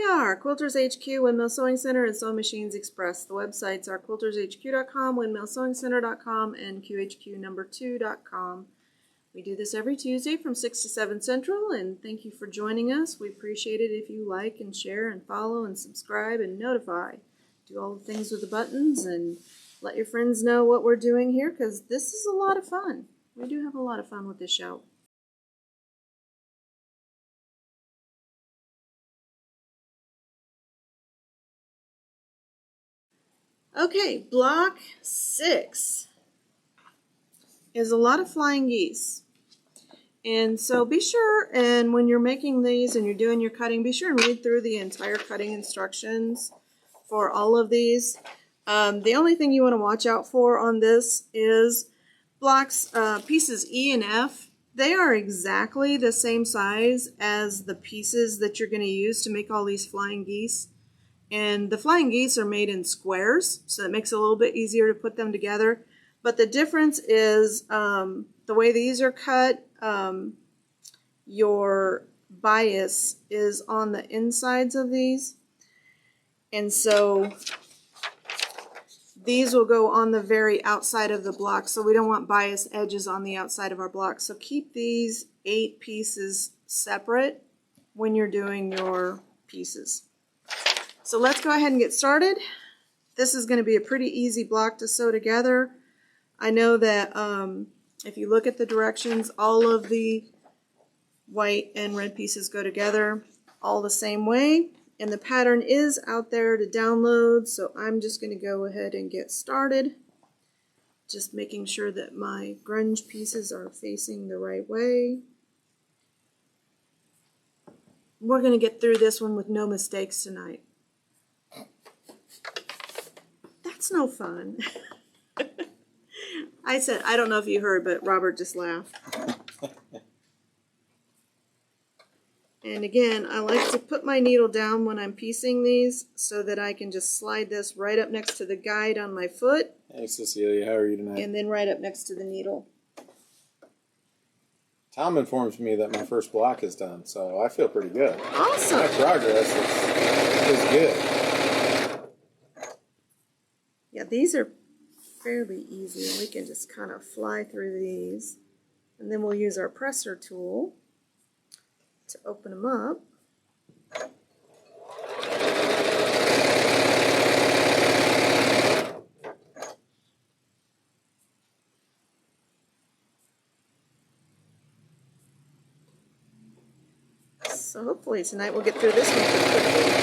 are, Quilters HQ, Windmill Sewing Center, and Sewing Machines Express. The websites are quiltershq.com, windmillsewingcenter.com, and qhq2.com. We do this every Tuesday from 6 to 7 Central, and thank you for joining us. We appreciate it if you like and share and follow and subscribe and notify. Do all the things with the buttons and let your friends know what we're doing here, because this is a lot of fun. We do have a lot of fun with this show. Okay, block 6 is a lot of flying geese. And so be sure, and when you're making these and you're doing your cutting, be sure and read through the entire cutting instructions for all of these. The only thing you want to watch out for on this is blocks, pieces E and F. They are exactly the same size as the pieces that you're going to use to make all these flying geese. And the flying geese are made in squares, so it makes it a little bit easier to put them together. But the difference is the way these are cut, your bias is on the insides of these. And so these will go on the very outside of the block, so we don't want bias edges on the outside of our block. So keep these 8 pieces separate when you're doing your pieces. So let's go ahead and get started. This is going to be a pretty easy block to sew together. I know that if you look at the directions, all of the white and red pieces go together all the same way. And the pattern is out there to download, so I'm just going to go ahead and get started. Just making sure that my grunge pieces are facing the right way. We're going to get through this one with no mistakes tonight. That's no fun. I said, I don't know if you heard, but Robert just laughed. And again, I like to put my needle down when I'm piecing these so that I can just slide this right up next to the guide on my foot. Hey Cecilia, how are you tonight? And then right up next to the needle. Tom informs me that my first block is done, so I feel pretty good. Awesome. My progress is good. Yeah, these are fairly easy, and we can just kind of fly through these. And then we'll use our presser tool to open them up. So hopefully tonight we'll get through this one pretty quickly.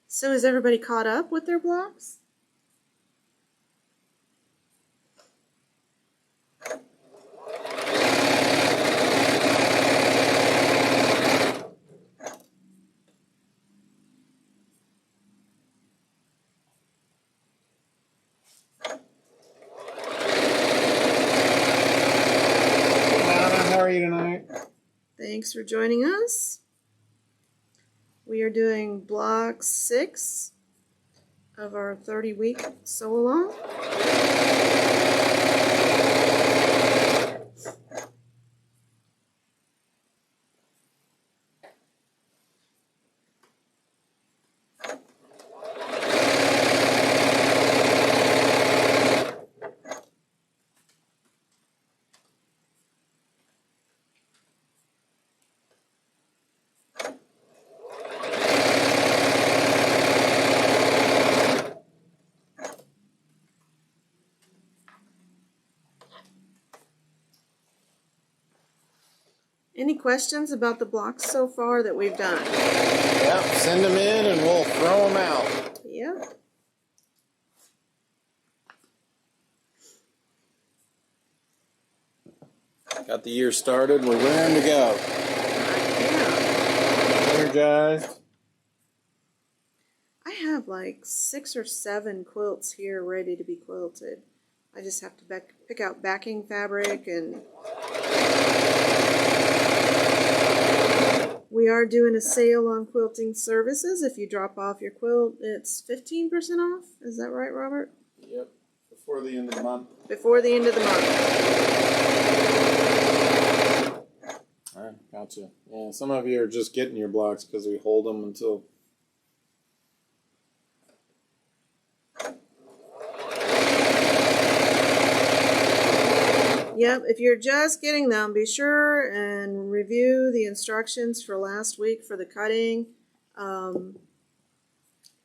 So is everybody caught up with their blocks? How are you tonight? Thanks for joining us. We are doing block 6 of our 30-week sew-along. Any questions about the blocks so far that we've done? Yep, send them in and we'll throw them out. Yep. Got the year started, we're raring to go. Yeah. Energized. I have like 6 or 7 quilts here ready to be quilted. I just have to pick out backing fabric and We are doing a sale on quilting services. If you drop off your quilt, it's 15% off. Is that right, Robert? Yep. Before the end of the month. Before the end of the month. All right, gotcha. Yeah, some of you are just getting your blocks because we hold them until. Yep, if you're just getting them, be sure and review the instructions for last week for the cutting.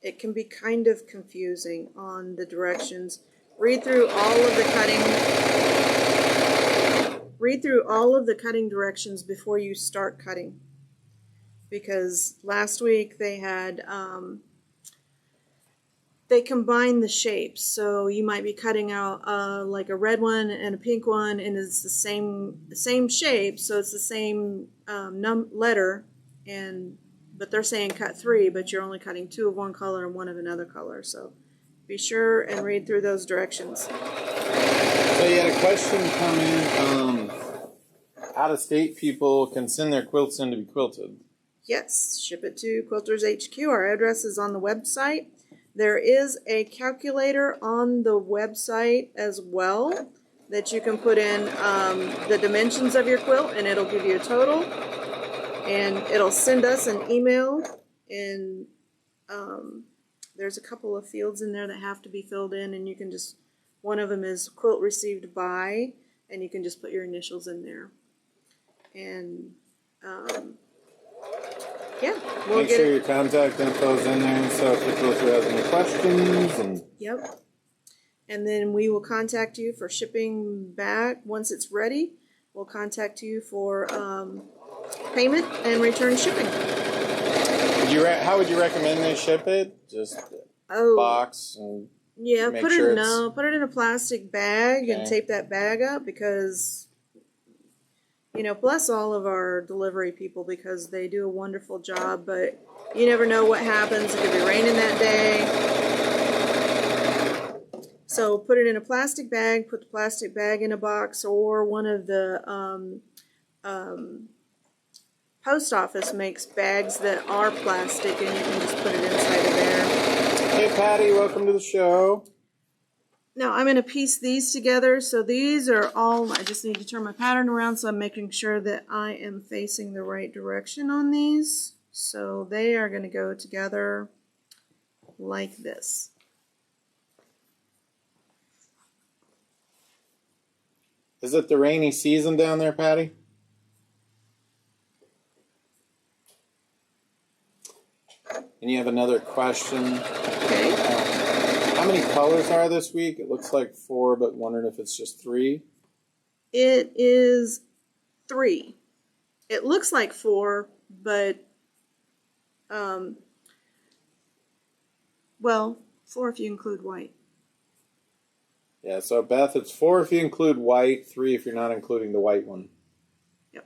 It can be kind of confusing on the directions. Read through all of the cutting directions before you start cutting. Because last week they had they combine the shapes, so you might be cutting out like a red one and a pink one, and it's the same shape, so it's the same letter, but they're saying cut 3, but you're only cutting 2 of one color and 1 of another color. So be sure and read through those directions. So you had a question come in. Out-of-state people can send their quilts in to be quilted. Yes, ship it to Quilters HQ. Our address is on the website. There is a calculator on the website as well that you can put in the dimensions of your quilt, and it'll give you a total. And it'll send us an email, and there's a couple of fields in there that have to be filled in, and you can just, one of them is quilt received by, and you can just put your initials in there. And yeah, we'll Make sure your contact info is in there, so if people have any questions. And yep. And then we will contact you for shipping back once it's ready. We'll contact you for payment and return shipping. how would you recommend they ship it? Just box and put it in a plastic bag and Okay. tape that bag up, because bless all of our delivery people, because they do a wonderful job, but you never know what happens. It could be raining that day. So put it in a plastic bag, put the plastic bag in a box, or one of the post office makes bags that are plastic, and you can just put it inside of there. Hey Patty, welcome to the show. Now I'm going to piece these together. So these are all, I just need to turn my pattern around, so I'm making sure that I am facing the right direction on these. So they are going to go together like this. Is it the rainy season down there, Patty? And you have another question. Okay. How many colors are this week? It looks like 4, but wondering if it's just 3. It is 3. It looks like 4, but well, 4 if you include white. Yeah, so Beth, it's 4 if you include white, 3 if you're not including the white one. Yep.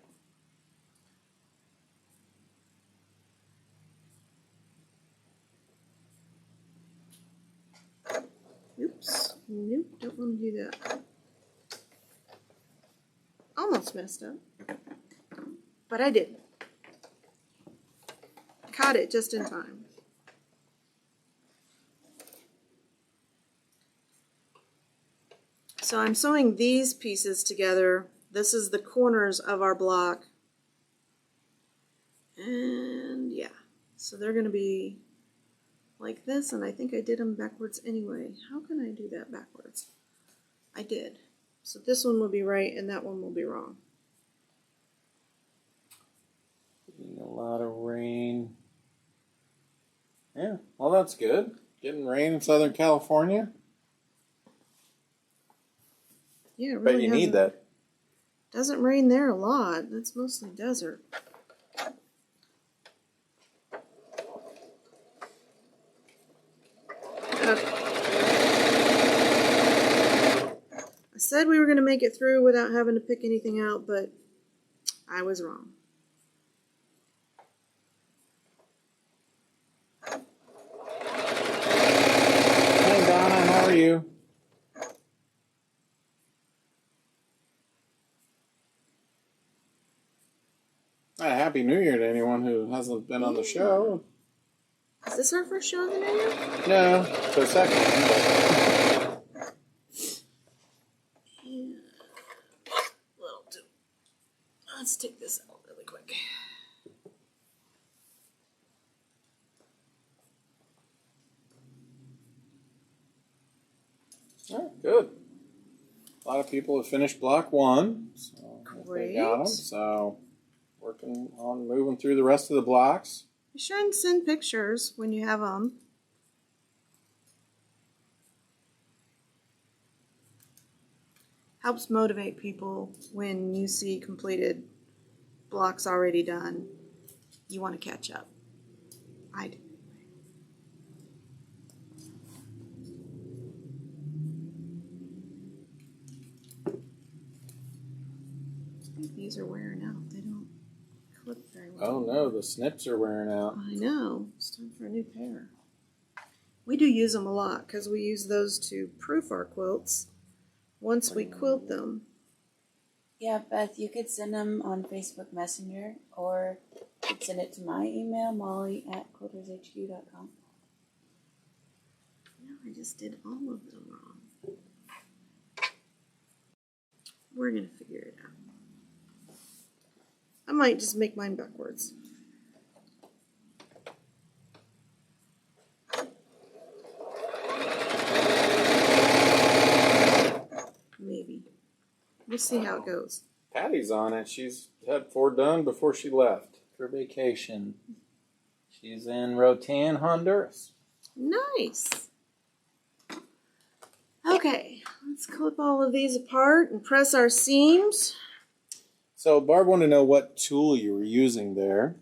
Oops. Nope, don't want to do that. Almost messed up. But I didn't. Caught it just in time. So I'm sewing these pieces together. This is the corners of our block. And yeah, so they're going to be like this, and I think I did them backwards anyway. How can I do that backwards? I did. So this one will be right, and that one will be wrong. Getting a lot of rain. Yeah, well, that's good. Getting rain in Southern California. Yeah, it Bet really you need that. Doesn't rain there a lot. It's mostly desert. Okay. I said we were going to make it through without having to pick anything out, but I was wrong. Hey Donna, how are you? Happy New Year to anyone who hasn't been on the show. Is this our first show of the new year? No, it's our second one. Yeah. Little too. Let's take this out really quick. All right, good. A lot of people have finished block 1, so Great. they got them. So working on moving through the rest of the blocks. Be sure and send pictures when you have them. Helps motivate people when you see completed blocks already done. You want to catch up. I do. I think these are wearing out. They don't clip very well. Oh no, the snips are wearing out. I know. It's time for a new pair. We do use them a lot because we use those to proof our quilts once we quilt them. Yeah, Beth, you could send them on Facebook Messenger, or you could send it to my email, molly@quiltershq.com. No, I just did all of them wrong. We're going to figure it out. I might just make mine backwards. Maybe. We'll see how it goes. Patty's on it. She's had 4 done before she left for vacation. She's in Rotan, Honduras. Nice. Okay, let's clip all of these apart and press our seams. So Barb wanted to know what tool you were using there.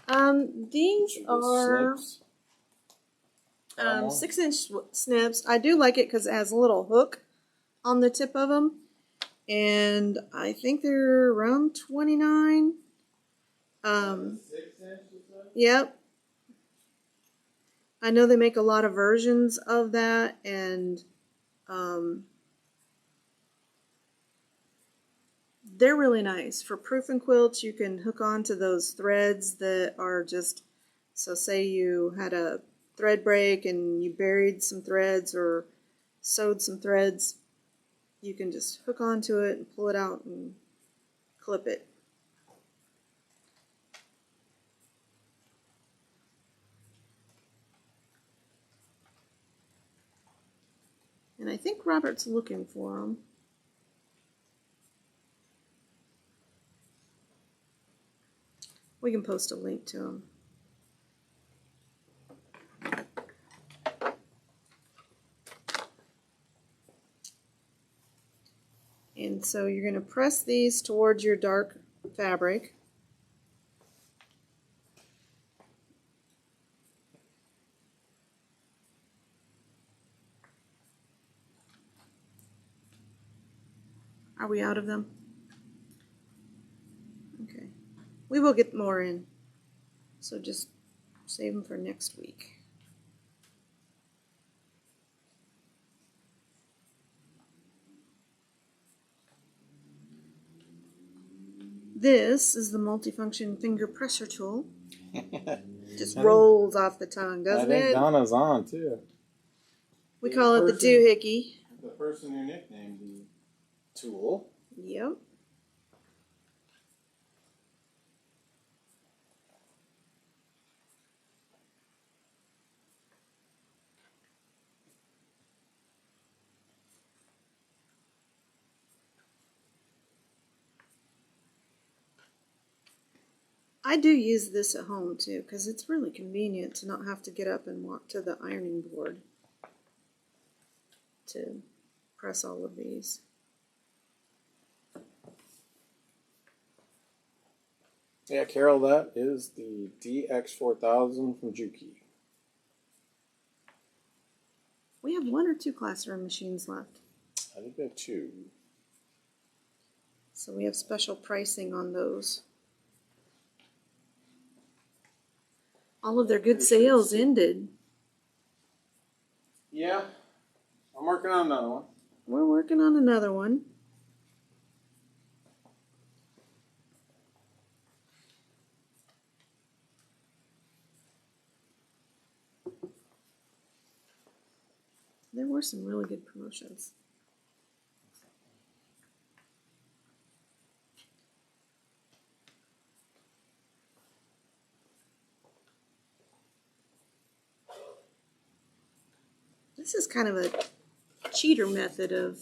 These are Snips. 6-inch snips. I do like it because it has a little hook on the tip of them. And I think they're around 29. 6 inches? Yep. I know they make a lot of versions of that, and they're really nice. For proofing quilts, you can hook onto those threads that are just, so say you had a thread break and you buried some threads or sewed some threads, you can just hook onto it and pull it out and clip it. And I think Robert's looking for them. We can post a link to them. And so you're going to press these towards your dark fabric. Are we out of them? Okay. We will get more in. So just save them for next week. This is the multifunction finger presser tool. Just rolls off the tongue, doesn't I think it? Donna's on too. We call it the doohickey. The person who nicknamed the tool. Yep. I do use this at home too, because it's really convenient to not have to get up and walk to the ironing board to press all of these. Yeah, Carol, that is the DX4000 from Juki. We have 1 or 2 classroom machines left. I think we have 2. So we have special pricing on those. All of their good sales ended. Yeah, I'm working on another one. We're working on another one. were some really good promotions. This is kind of a cheater method of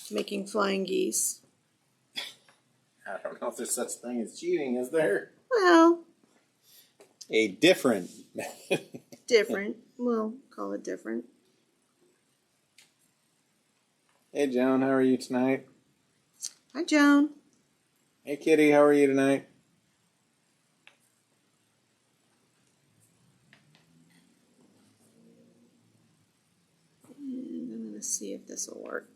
making flying geese. I don't know if there's such thing as cheating, is there? Well, A different method. different. We'll call it different. Hey, Joan, how are you tonight? Hi, Joan. Hey, Kitty, how are you tonight? And I'm going to see if this will work.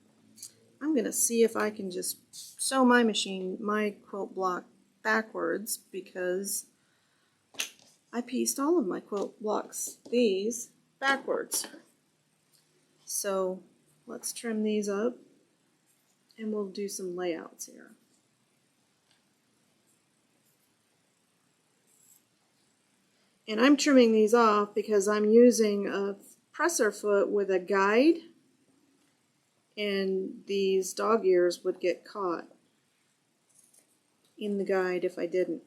I'm going to see if I can just sew my quilt block backwards, because I pieced all of my quilt blocks, these, backwards. So let's trim these up and we'll do some layouts here. And I'm trimming these off because I'm using a presser foot with a guide, and these dog ears would get caught in the guide if I didn't.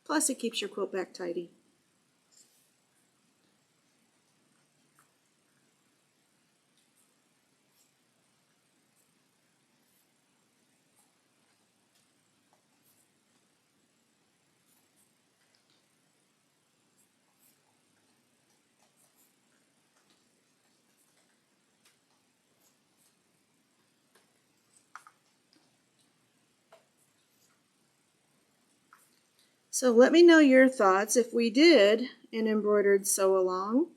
Plus it keeps your quilt back tidy. So let me know your thoughts if we did an embroidered sew along.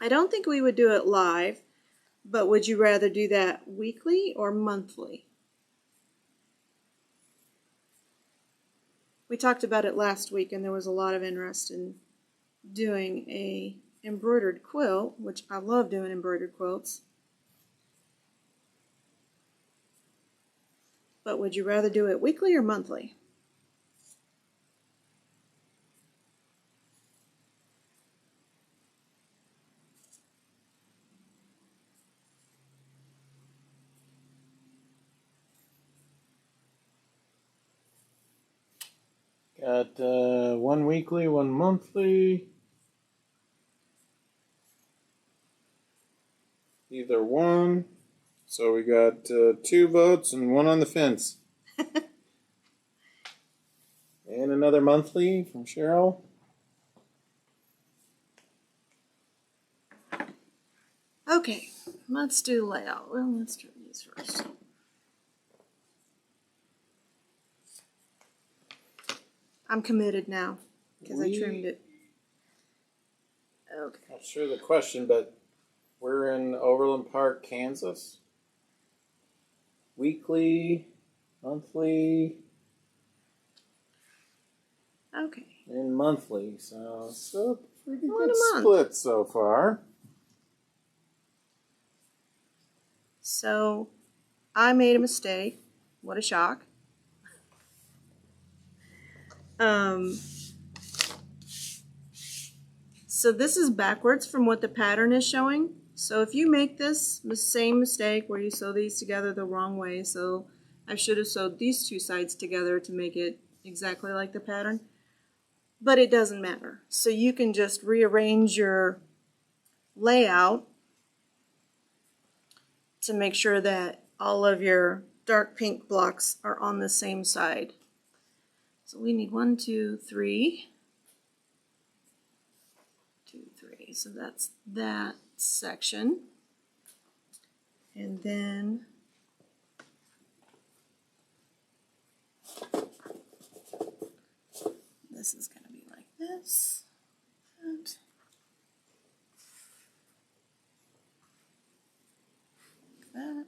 I don't think we would do it live, but would you rather do that weekly or monthly? We talked about it last week and there was a lot of interest in doing a embroidered quilt, which I love doing embroidered quilts. But would you rather do it weekly or monthly? Got one weekly, one monthly. Either one. So we got 2 votes and 1 on the fence. And another monthly from Cheryl. Okay, let's do layout. Well, let's try these first. I'm committed now because I trimmed it. Okay. Not sure the question, but we're in Overland Park, Kansas. Weekly, monthly, Okay. and monthly. So it's a pretty One good a month. split so far. So I made a mistake. What a shock. So this is backwards from what the pattern is showing. So if you make this the same mistake where you sew these together the wrong way, so I should have sewed these 2 sides together to make it exactly like the pattern, but it doesn't matter. So you can just rearrange your layout to make sure that all of your dark pink blocks are on the same side. So we need 1, 2, 3. 2, 3. So that's that section. And then this is going to be like this. And that.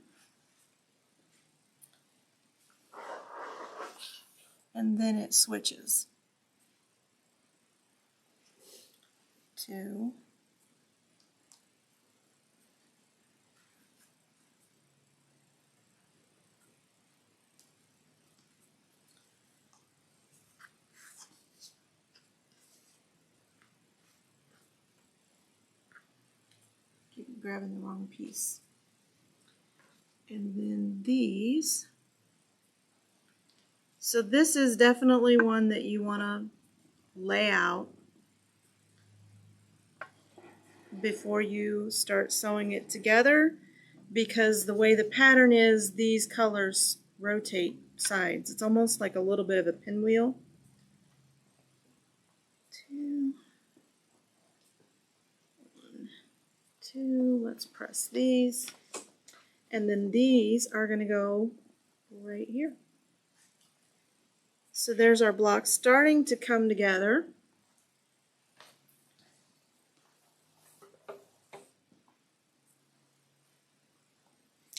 And then it switches to grabbing the wrong piece. And then these. So this is definitely one that you want to lay out before you start sewing it together, because the way the pattern is, these colors rotate sides. It's almost like a little bit of a pinwheel. 2, 1, 2. Let's press these. And then these are going to go right here. So there's our block starting to come together.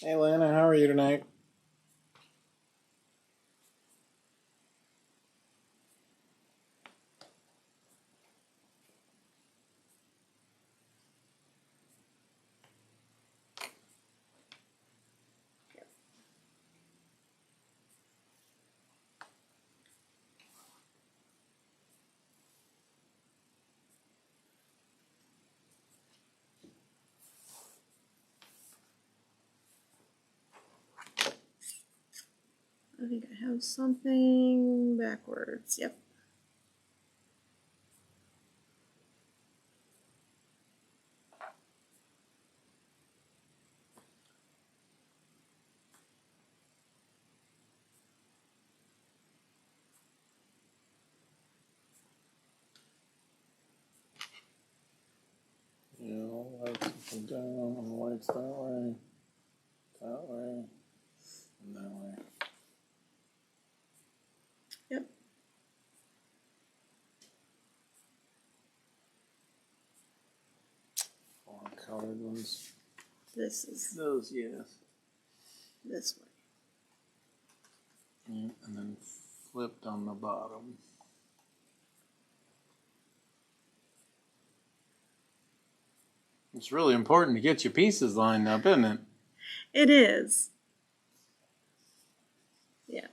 Hey Lana, how are you tonight? I think I have something backwards. Yep. Yeah, lights up and down, and the lights that way, and that way. Yep. Four colored ones. This is Those, yes. this way. Yeah, and then flipped on the bottom. It's really important to get your pieces lined up, isn't it? It is. Yeah.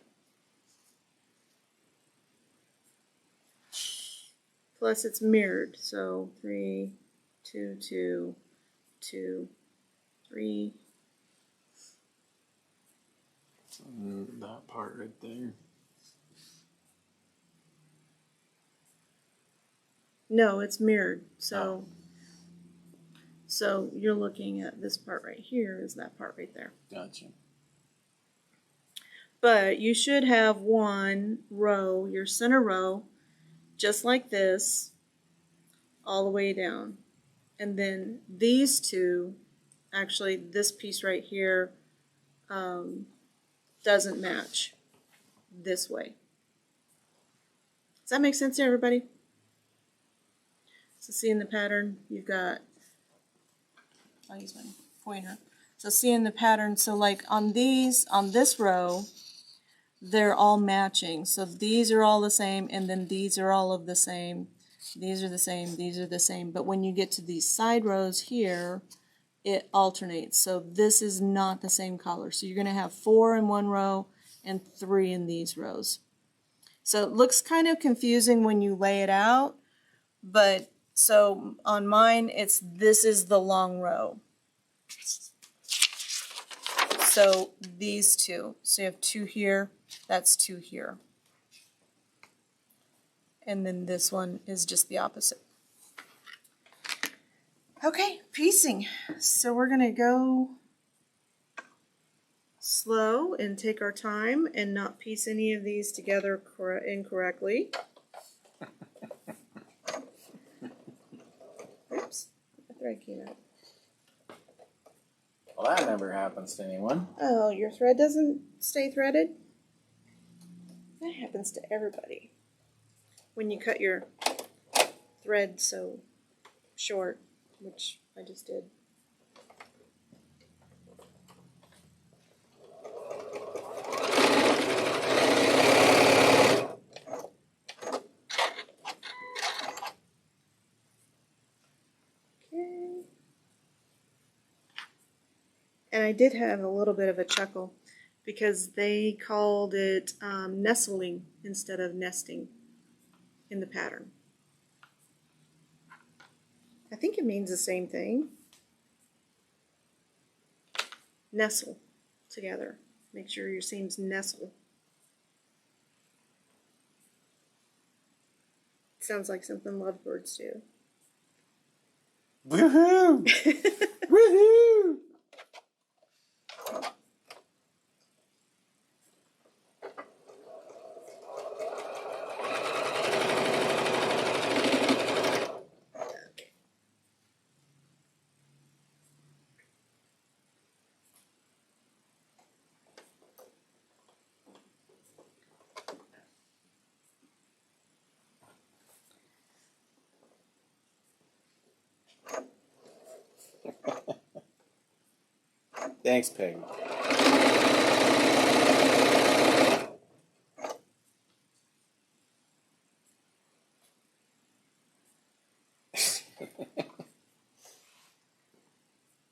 Plus it's mirrored, so 3, 2, 2, 2, 3. And that part right there. No, it's mirrored. So so you're looking at this part right here is that part right there. Gotcha. But you should have one row, your center row, just like this, all the way down. And then these two, actually this piece right here, doesn't match this way. Does that make sense to everybody? So see in the pattern, you've got, I'll use my pointer. So see in the pattern, so like on these, on this row, they're all matching. So these are all the same, and then these are all of the same. These are the same, these are the same. But when you get to these side rows here, it alternates. So this is not the same color. So you're going to have 4 in one row and 3 in these rows. So it looks kind of confusing when you lay it out, but so on mine, this is the long row. So these two. So you have 2 here, that's 2 here. And then this one is just the opposite. Okay, piecing. So we're gonna go slow and take our time and not piece any of these together incorrectly. Oops, the thread came out. Well, that never happens to anyone. Oh, your thread doesn't stay threaded? That happens to everybody. When you cut your thread so short, which I just did. Okay. And I did have a little bit of a chuckle because they called it nestling instead of nesting in the pattern. I think it means the same thing. nestle together. Make sure your seams nestle. Sounds like something lovebirds do. Woohoo! Woohoo! Thanks, Peggy.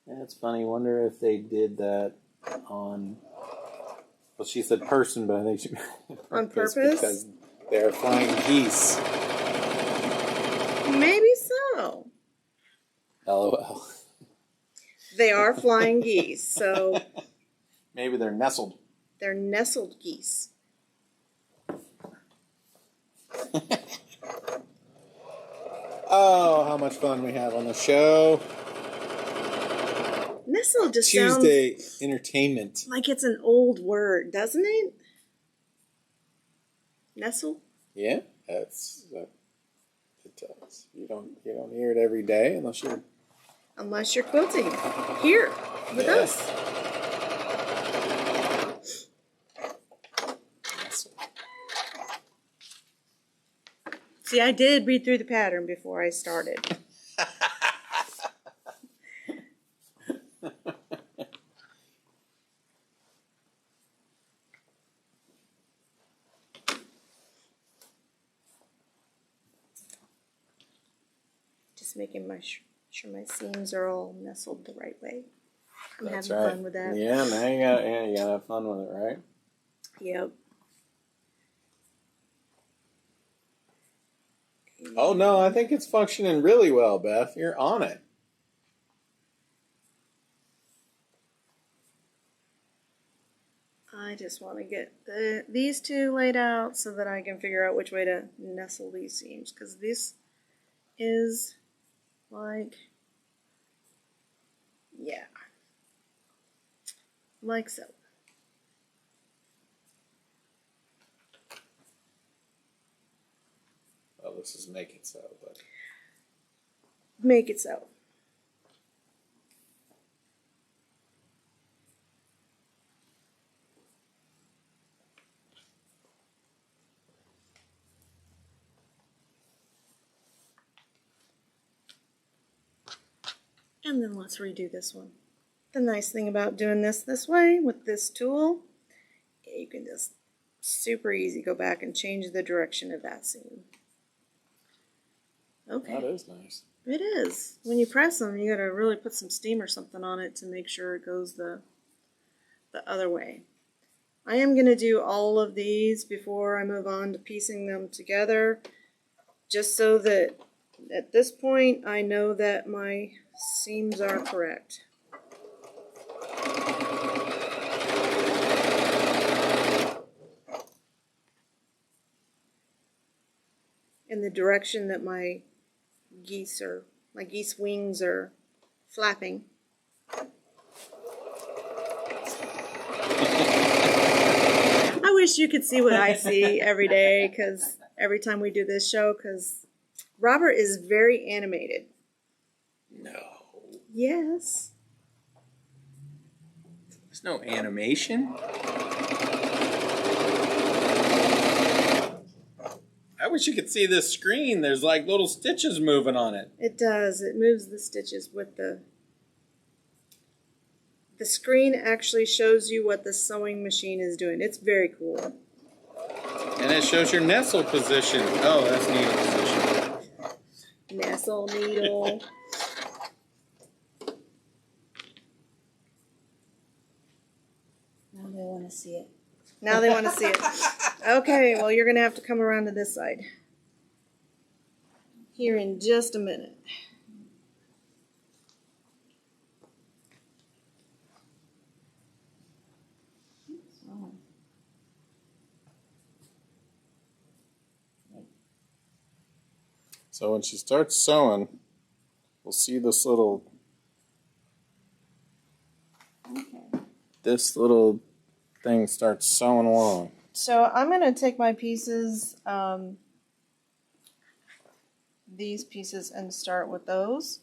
That's funny. Wonder if they did that on. Well, she said person, but I think she On purpose? because they're flying geese. Maybe so. LOL. They are flying geese, so Maybe they're nestled. they're nestled geese. Oh, how much fun we have on the show. Nestle just Tuesday entertainment. sounds like it's an old word, doesn't it? Nestle? Yeah, that's it does. You don't hear it every day unless you're Quilting here with us. See, I did read through the pattern before I started. Just making sure my seams are all nestled the right way. I'm That's having right. fun with that. Yeah, now you gotta have fun with it, right? Yep. Oh no, I think it's functioning really well, Beth. You're on it. I just want to get these two laid out so that I can figure out which way to nestle these seams, because this is like, yeah, like so. Well, this is make it so, but Make it so. And then let's redo this one. The nice thing about doing this way with this tool, you can just super easy go back and change the direction of that seam. Okay. that is nice. It is. When you press them, you gotta really put some steam or something on it to make sure it goes the other way. I am gonna do all of these before I move on to piecing them together, just so that at this point I know that my seams are correct. In the direction that my geese wings are flapping. I wish you could see what I see every day, because every time we do this show, because Robert is very animated. No. Yes. There's no animation. I wish you could see this screen. There's like little stitches moving on it. It does. It moves the stitches with the screen actually shows you what the sewing machine is doing. It's very cool. And it shows your nestle position. Oh, that's needle position. Nestle needle. Now they want to see it. Now they want to see it. Okay, well, you're going to have to come around to this side here in just a minute. So when she starts sewing, we'll see this little thing starts sewing along. So I'm going to take my pieces, these pieces, and start with those.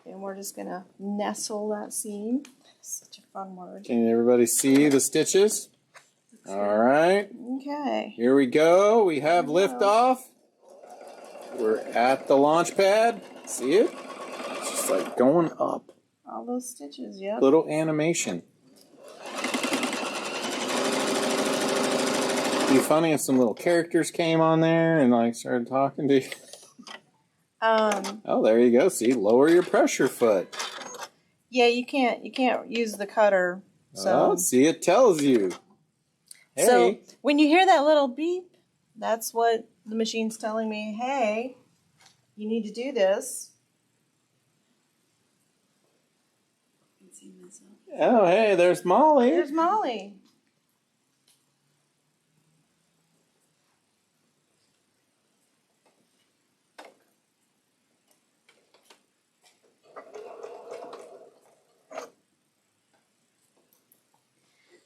And we're just going to nestle that seam. Such a fun word. Can everybody see the stitches? All right. Okay. Here we go. We have liftoff. We're at the launch pad. See it? It's just like going up. All those stitches, yep. Little animation. It'd be funny if some little characters came on there and like started talking to you. Oh, there you go. See, lower your pressure foot. Yeah, you can't use the cutter. So Oh, see, it tells you. Hey. So when you hear that little beep, that's what the machine's telling me. Hey, you need to do this. I can see myself. Oh, hey, there's Molly. There's Molly.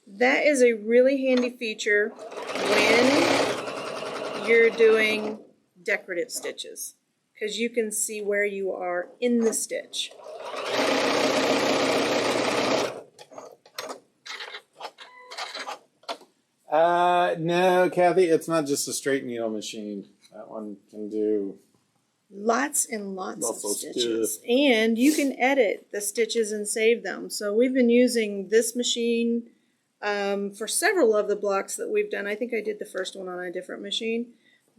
That is a really handy feature when you're doing decorative stitches, because you can see where you are in the stitch. No, Kathy, it's not just a straight needle machine. That one can do Lots and lots of Lots of stitches. stuff. And you can edit the stitches and save them. So we've been using this machine for several of the blocks that we've done. I think I did the first one on a different machine.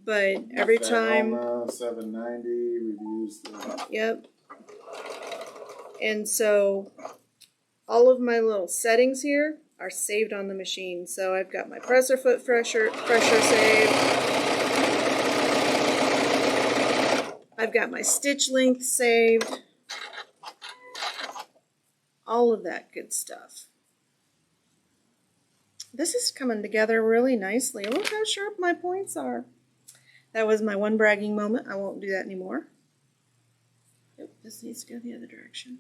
But every time... 790, we've used that. Yep. And so all of my little settings here are saved on the machine. So I've got my presser foot pressure saved. I've got my stitch length saved. All of that good stuff. This is coming together really nicely. Look how sharp my points are. That was my one bragging moment. I won't do that anymore. Yep, this needs to go the other direction.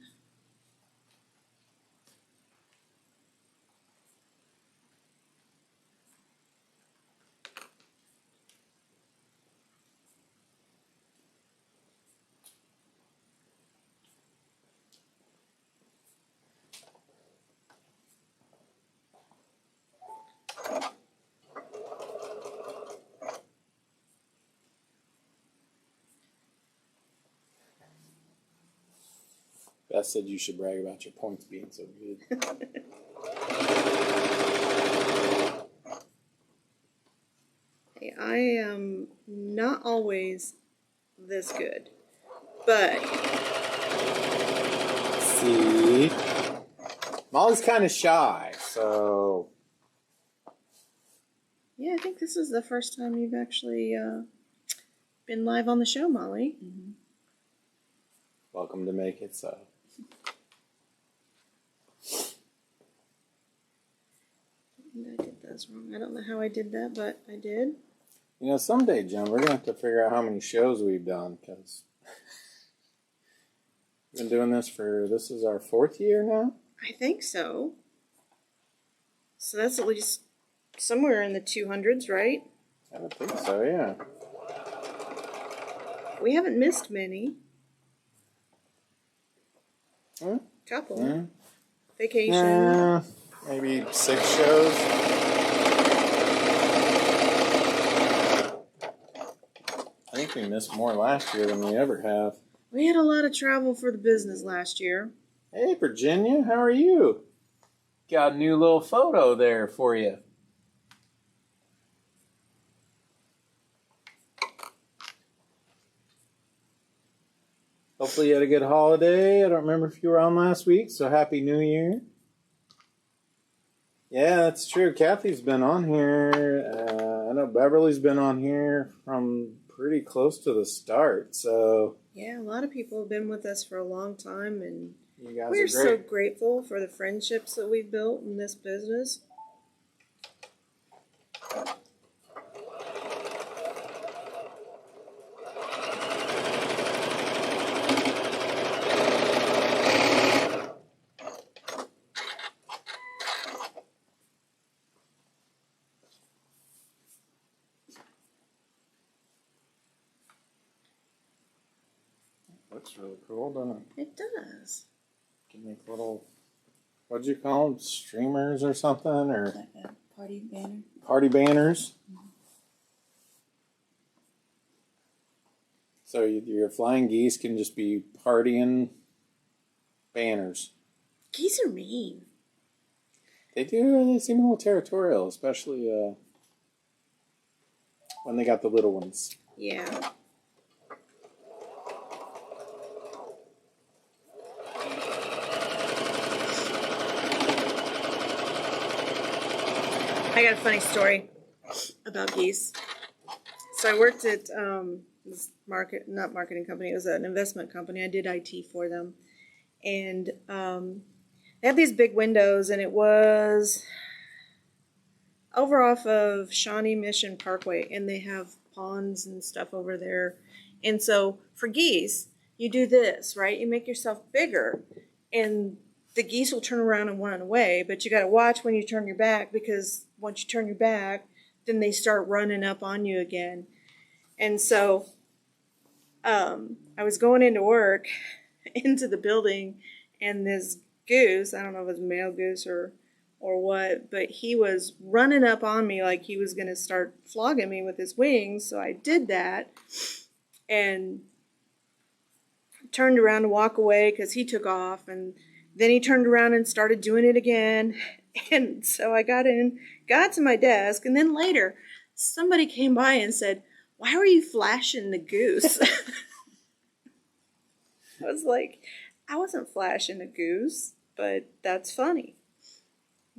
Beth said you should brag about your points being so good. Hey, I am not always this good, but... See? Molly's kind of shy, so... Yeah, I think this is the first time you've actually been live on the show, Molly. Mm-hmm. Welcome to Make It So. I did those wrong. I don't know how I did that, but I did. You know, someday, Jen, we're going to have to figure out how many shows we've done, because we've been doing this this is our 4th year now? I think so. So that's at least somewhere in the 200s, right? I would think so, yeah. We haven't missed many. Hmm? Couple. Hmm? Vacation. Maybe 6 shows. I think we missed more last year than we ever have. We had a lot of travel for the business last year. Hey, Virginia, how are you? Got a new little photo there for you. Hopefully you had a good holiday. I don't remember if you were on last week, so Happy New Year. Yeah, that's true. Kathy's been on here. I know Beverly's been on here from pretty close to the start. So Yeah, a lot of people have been with us for a long time, and you guys we're are so great. grateful for the friendships that we've built in this business. Looks really cool, doesn't it? It does. Can make little, what'd you call them? Streamers or something? Or Like a party banner. party banners? So your flying geese can just be partying banners. Geese are mean. They do. They seem a little territorial, especially when they got the little ones. Yeah. I got a funny story about geese. So I worked at this not marketing company. It was an investment company. I did IT for them, and they have these big windows, and it was over off of Shawnee Mission Parkway, and they have ponds and stuff over there. And so for geese, you do this, right? You make yourself bigger, and the geese will turn around and run away, but you got to watch when you turn your back, because once you turn your back, then they start running up on you again. And so I was going into work, into the building, and this goose, I don't know if it was a male goose or what, but he was running up on me like he was going to start flogging me with his wings. So I did that and turned around to walk away because he took off, and then he turned around and started doing it again. And so I got to my desk, and then later somebody came by and said, "Why were you flashing the goose?" I was like, I wasn't flashing a goose, but that's funny.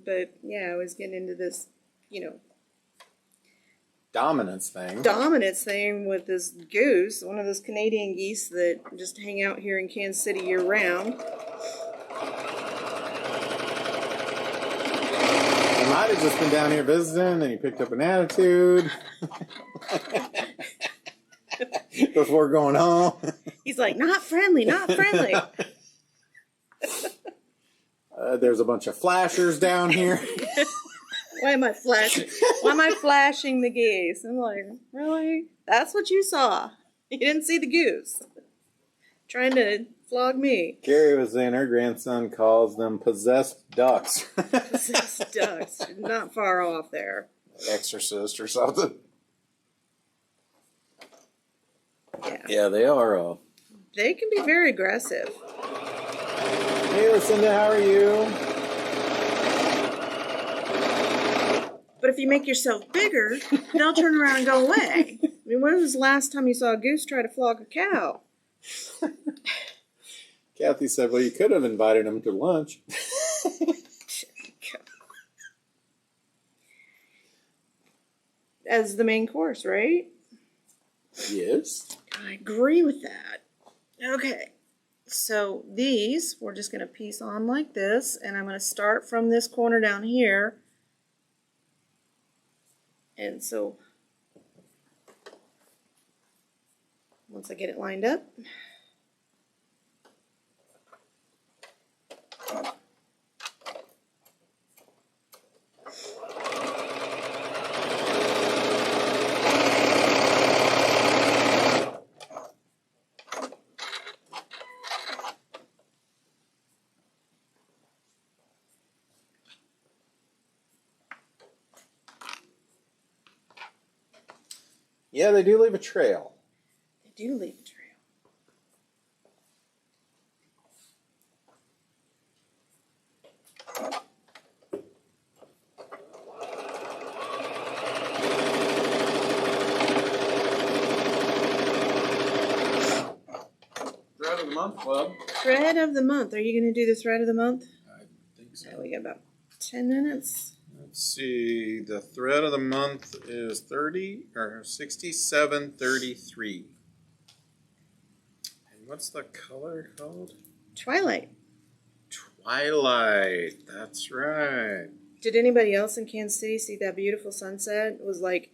But yeah, I was getting into this, Dominance thing with this goose, one of those Canadian geese that just hang out here in Kansas City year round. He might have just been down here visiting and he picked up an attitude before going home. He's like, not friendly, not friendly. There's a bunch of flashers down here. Why am I flashing? Why am I flashing the geese? I'm like, really? That's what you saw? You didn't see the goose trying to flog me. Carrie was saying her grandson calls them possessed ducks. Possessed ducks. Not far off there. Exorcist or something. Yeah. Yeah, they are. They can be very aggressive. Hey, Lucinda, how are you? But if you make yourself bigger, they'll turn around and go away. I mean, when was the last time you saw a goose try to flog a cow? Kathy said, well, you could have invited him to lunch. As the main course, right? Yes. I agree with that. Okay. So these, we're just going to piece on like this, and I'm going to start from this corner down here. And so once I get it lined up, Yeah, they do leave a trail. they do leave a trail. Thread of the month club. Thread of the month. Are you going to do the thread of the month? I think so. Yeah, we got about 10 minutes. Let's see. The thread of the month is 6733. And what's the color called? Twilight. Twilight. That's right. Did anybody else in Kansas City see that beautiful sunset? It was like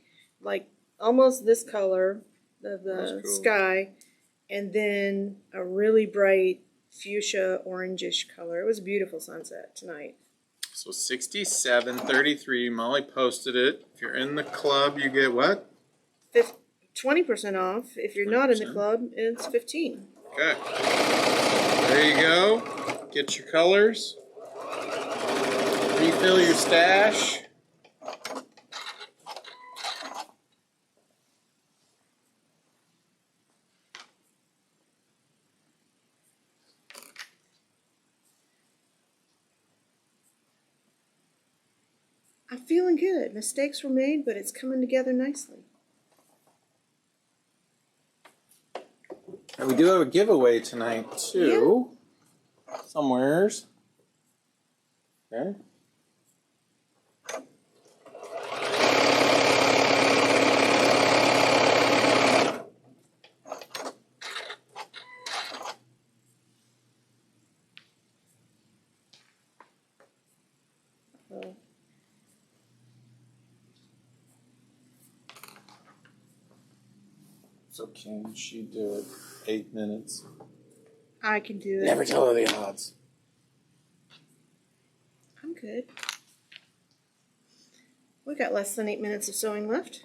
almost this color of the Cool. sky, and then a really bright fuchsia orangish color. It was a beautiful sunset tonight. So 6733. Molly posted it. If you're in the club, you get what? 20% off. If you're not in the 20%? club, it's 15. Okay. There you go. Get your colors. Refill your stash. I'm feeling good. Mistakes were made, but it's coming together nicely. And we do have a giveaway tonight, too. Yeah. Somewheres. Okay. So can she do it 8 minutes? I can do it. Never tell her the odds. I'm good. We got less than 8 minutes of sewing left.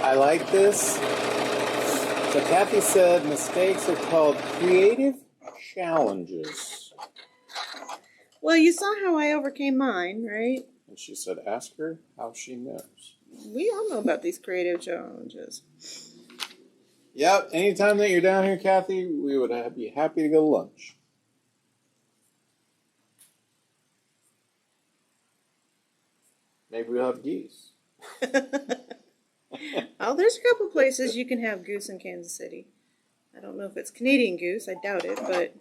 I like this. So Kathy said mistakes are called creative challenges. Well, you saw how I overcame mine, right? And she said, ask her how she knows. We all know about these creative challenges. Yep, anytime that you're down here, Kathy, we would be happy to go to lunch. Maybe we'll have geese. Oh, there's a couple places you can have goose in Kansas City. I don't know if it's Canadian goose. I doubt it, but...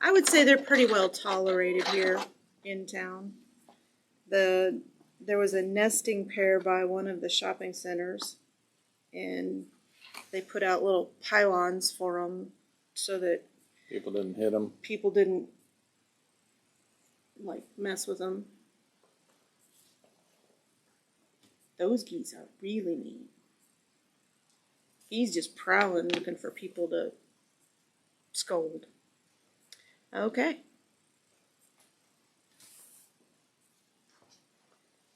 I would say they're pretty well tolerated here in town. There was a nesting pair by one of the shopping centers, and they put out little pylons for them so that people didn't hit them. People didn't like mess with them. Those geese are really mean. He's just prowling, looking for people to scold. Okay.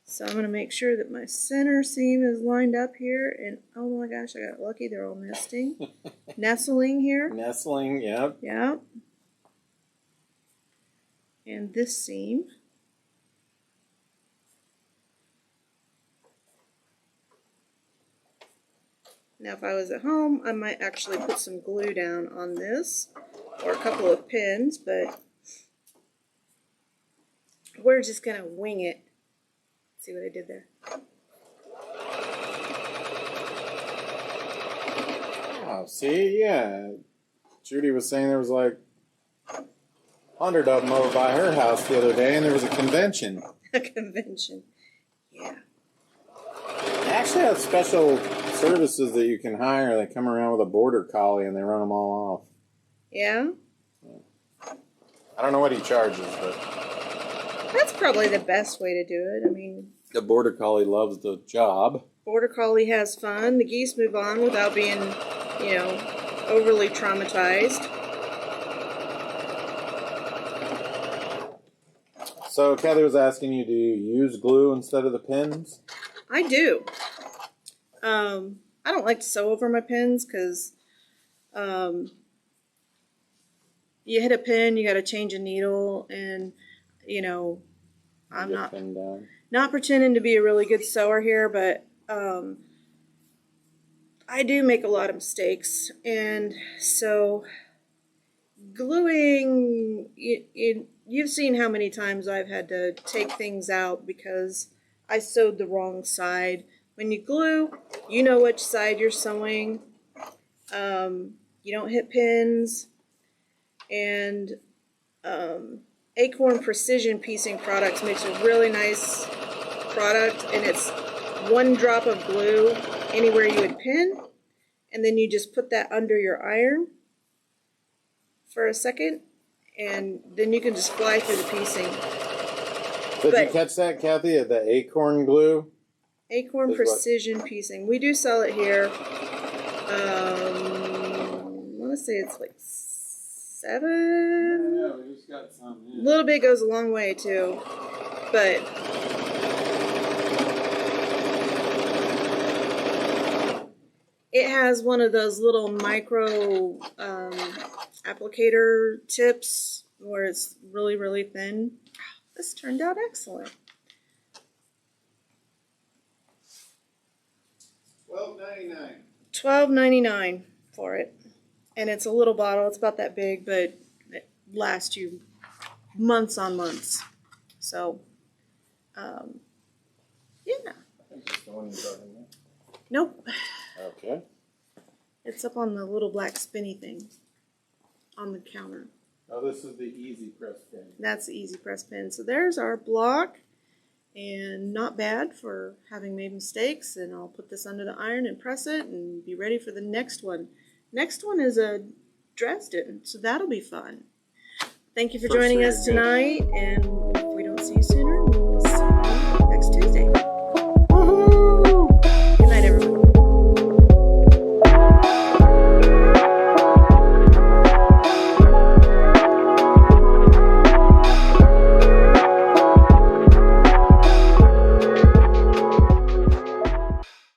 So I'm going to make sure that my center seam is lined up here. And oh my gosh, I got lucky. They're all nesting. Nestling here. Nestling, yep. Yep. And this seam. Now if I was at home, I might actually put some glue down on this. Or a couple of pins, but we're just going to wing it. See what I did there? Oh, see, yeah. Judy was saying there was like 100 of them over by her house the other day, and there was a convention. A convention. Yeah. They actually have special services that you can hire. They come around with a border collie and they run them all off. Yeah? I don't know what he charges, but... That's probably the best way to do it. I mean... The border collie loves the job. Border collie has fun. The geese move on without being, you know, overly traumatized. So Kathy was asking you, do you use glue instead of the pins? I do. I don't like to sew over my pins because you hit a pin, you got to change a needle, and, you know, I'm not pretending to be a really good sewer here, but I do make a lot of mistakes, and so gluing, you've seen how many times I've had to take things out because I sewed the wrong side. When you glue, you know which side you're sewing. You don't hit pins, and Acorn Precision Piecing Products makes a really nice product, and it's one drop of glue anywhere you would pin, and then you just put that under your iron for a second, and then you can just fly through the piecing. Did But- you catch that, Kathy? The acorn glue? Acorn Is what? Precision Piecing. We do sell it here. I want to say it's like 7. Yeah, we just got some. A little bit goes a long way too, but it has one of those little micro applicator tips where it's really, really thin. This turned out excellent. $12.99. $12.99 for it, and it's a little bottle. It's about that big, but it lasts you months on months. So, yeah. The one you're talking about? Nope. Okay. It's up on the little black spinny thing on the counter. Oh, this is the Easy Press pen. That's the Easy Press pen. So there's our block, and not bad for having made mistakes. And I'll put this under the iron and press it and be ready for the next one. Next one is a Dresden, so that'll be fun. Thank you for joining us tonight, and